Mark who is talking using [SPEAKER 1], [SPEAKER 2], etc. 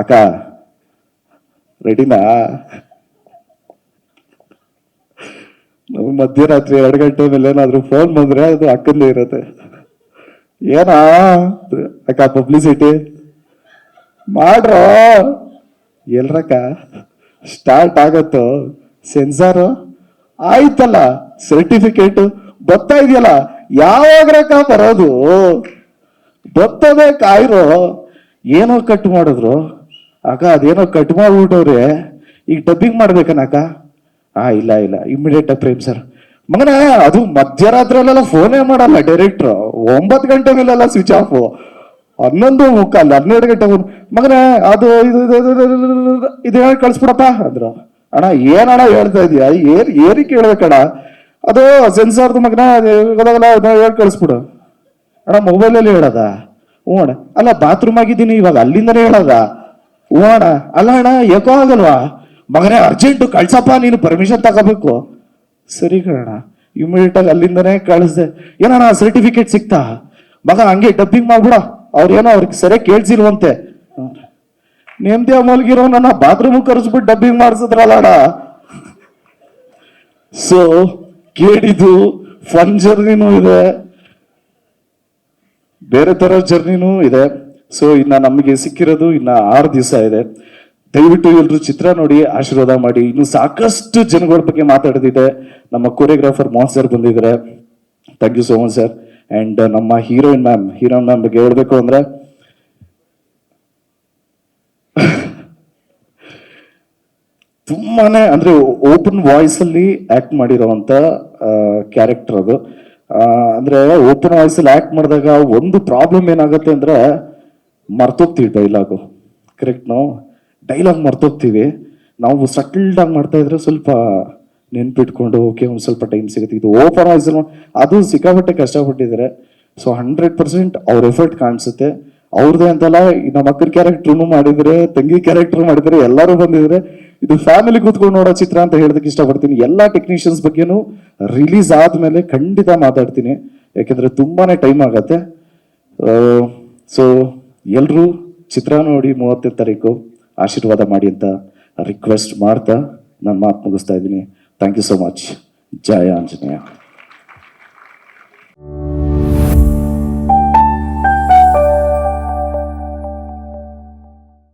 [SPEAKER 1] ಅಕ್ಕ ರೆಡಿನಾ? ನಮ್ಗೆ ಮಧ್ಯರಾತ್ರಿ 2 ಗಂಟೆ ಮೇಲೆ ಏನಾದ್ರು ಫೋನ್ ಬಂದ್ರೆ ಅದು ಅಕ್ಕಂದೇ ಇರುತ್ತೆ. ಏನಾ ಅಕ್ಕ ಪಬ್ಲಿಸಿಟಿ ಮಾಡ್ರೋ, ಎಲ್ರಕ್ಕ ಸ್ಟಾರ್ಟ್ ಆಗತ್ತೋ ಸೆನ್ಸಾರು ಆಯ್ತಲ್ಲ, ಸರ್ಟಿಫಿಕೇಟ್ ಬರ್ತಾ ಇದೆಯಲ್ಲ, ಯಾವಾಗ್ರಕ್ಕ ಬರೋದು? ಬರ್ತದೆ ಕಾಯ್ರೋ. ಏನೋ ಕಟ್ ಮಾಡಿದ್ರು ಅಕ್ಕ, ಅದೇನೋ ಕಟ್ ಮಾಡ್ಬಿಟ್ಟವ್ರೆ, ಈಗ ಡಬ್ಬಿಂಗ್ ಮಾಡ್ಬೇಕನಕ್ಕ? ಇಲ್ಲ ಇಲ್ಲ, ಇಮಿಡಿಯೇಟ್ ಪ್ರೇಮ್ ಸರ್. ಮಗನ ಅದು ಮಧ್ಯರಾತ್ರಿಯಲ್ಲೆಲ್ಲ ಫೋನೇ ಮಾಡಲ್ಲ ಡೈರೆಕ್ಟ್ರು, 9 ಗಂಟೆ ಮೇಲೆಲ್ಲ ಸ್ವಿಚ್ ಆಫ್, 11:45 12 ಗಂಟೆ ಮಗನ ಅದು ಇದು ಹೇಳಿ ಕಳ್ಸ್ಬಿಡಪ್ಪ ಅಂದ್ರು. ಅಣ್ಣ ಏನಣ್ಣ ಹೇಳ್ತಾ ಇದೀಯ, ಏನಕ್ಕೆ ಹೇಳ್ಬೇಕಣ್ಣ? ಅದು ಸೆನ್ಸಾರ್ದು ಮಗನ ಹೇಳಿ ಕಳಿಸ್ಬಿಡು. ಅಣ್ಣ ಮೊಬೈಲಲ್ಲಿ ಹೇಳದ? ಹ್ಞೂ ಅಣ್ಣ. ಅಲ್ಲ ಬಾತ್ರೂಮ್ ಆಗಿದ್ದೀನಿ ಇವಾಗ, ಅಲ್ಲಿಂದನೇ ಹೇಳದ? ಹ್ಞೂ ಅಣ್ಣ. ಅಲ್ಲ ಅಣ್ಣ ಯಾಕೋ ಆಗಲ್ವಾ? ಮಗನೇ ಅರ್ಜೆಂಟು ಕಳ್ಸಪ್ಪ, ನೀನು ಪರ್ಮಿಷನ್ ತಗೋಬೇಕು. ಸರಿ ಕಣ, ಇಮಿಡಿಯೇಟ್ ಆಗಿ ಅಲ್ಲಿಂದನೇ ಕಳಿಸ್ದೆ. ಏನಣ್ಣ ಸರ್ಟಿಫಿಕೇಟ್ ಸಿಕ್ತಾ? ಮಗ ಹಂಗೆ ಡಬ್ಬಿಂಗ್ ಮಾಡ್ಬಿಡ, ಅವ್ರೇನೋ ಅವ್ರಿಗೆ ಸರಿಯಾಗಿ ಕೇಳ್ಸಿಲ್ವಂತೆ. ನೇಮ್ದೇ ಮಲ್ಗಿರೋ ನನ್ನ ಬಾತ್ರೂಮ್ ಕರೆಸ್ಬಿಟ್ಟು ಡಬ್ಬಿಂಗ್ ಮಾಡಿಸಿದ್ರಲ್ಲ. ಸೊ ಕೇಳಿದ್ದು ಫನ್ ಜರ್ನಿನೂ ಇದೆ, ಬೇರೆ ತರ ಜರ್ನಿನೂ ಇದೆ. ಸೊ ಇನ್ನ ನಮಗೆ ಸಿಕ್ಕಿರೋದು ಇನ್ನ 6 ದಿವಸ ಇದೆ. ದಯವಿಟ್ಟು ಎಲ್ರು ಚಿತ್ರ ನೋಡಿ ಆಶೀರ್ವಾದ ಮಾಡಿ. ಇನ್ನು ಸಾಕಷ್ಟು ಜನಗಳ ಬಗ್ಗೆ ಮಾತಾಡದಿದೆ. ನಮ್ಮ ಕೊರಿಯೋಗ್ರಾಫರ್ ಮೋಹನ್ ಸರ್ ಬಂದಿದ್ದಾರೆ, thank you so much sir. And ನಮ್ಮ ಹೀರೋಯಿನ್ ಮ್ಯಾಮ್ ಬಗ್ಗೆ ಹೇಳ್ಬೇಕು ಅಂದ್ರೆ ತುಂಬಾನೇ ಅಂದ್ರೆ ಓಪನ್ ವಾಯ್ಸ್ ಅಲ್ಲಿ ಆಕ್ಟ್ ಮಾಡಿರೋಂತ ಕ್ಯಾರೆಕ್ಟರ್ ಅದು. ಅಂದ್ರೆ ಓಪನ್ ವಾಯ್ಸ್ ಅಲ್ಲಿ ಆಕ್ಟ್ ಮಾಡಿದಾಗ ಒಂದು ಪ್ರಾಬ್ಲಮ್ ಏನಾಗುತ್ತೆ ಅಂದ್ರೆ ಮರ್ತೋಗ್ತೀವಿ ಡೈಲಾಗು. ಕರೆಕ್ಟ್, ನಾವು ಡೈಲಾಗ್ ಮರ್ತೋಗ್ತೀವಿ. ನಾವು ಸಟಲ್ಡ್ ಆಗಿ ಮಾಡ್ತಾ ಇದ್ರೆ ಸ್ವಲ್ಪ ನೆನ್ಪಿಟ್ಕೊಂಡು ಓಕೆ ಒಂದ್ ಸ್ವಲ್ಪ ಟೈಮ್ ಸಿಗುತ್ತೆ. ಇದು ಓಪನ್ ವಾಯ್ಸ್ ಅದು ಸಿಕ್ಕಾಪಟ್ಟೆ ಕಷ್ಟಪಟ್ಟಿದ್ದಾರೆ. ಸೊ 100% ಅವ್ರ ಎಫರ್ಟ್ ಕಾಣಿಸುತ್ತೆ. ಅವ್ರದೇ ಅಂತಲ್ಲ, ನಮ್ಮ ಅಕ್ಕನ ಕ್ಯಾರೆಕ್ಟರ್ನು ಮಾಡಿದ್ರೆ, ತಂಗಿ ಕ್ಯಾರೆಕ್ಟರ್ ಮಾಡಿದ್ರೆ, ಎಲ್ಲರೂ ಬಂದಿದ್ರೆ. ಇದು ಫ್ಯಾಮಿಲಿ ಕೂತ್ಕೊಂಡು ನೋಡೋ ಚಿತ್ರ ಅಂತ ಹೇಳೋದಕ್ಕೆ ಇಷ್ಟಪಡ್ತೀನಿ. ಎಲ್ಲ ಟೆಕ್ನಿಷಿಯನ್ಸ್ ಬಗ್ಗೆನೂ ರಿಲೀಸ್ ಆದ್ಮೇಲೆ ಖಂಡಿತ ಮಾತಾಡ್ತೀನಿ, ಯಾಕೆಂದ್ರೆ ತುಂಬಾನೇ ಟೈಮ್ ಆಗತ್ತೆ. ಸೊ ಎಲ್ರೂ ಚಿತ್ರ ನೋಡಿ 30ನೇ ತಾರೀಕು ಆಶೀರ್ವಾದ ಮಾಡಿ ಅಂತ ರಿಕ್ವೆಸ್ಟ್ ಮಾಡ್ತಾ ನನ್ನ ಮಾತು ಮುಗಿಸ್ತಾ ಇದ್ದೀನಿ. Thank you so much. ಜಯ ಆಂಜನೇಯ.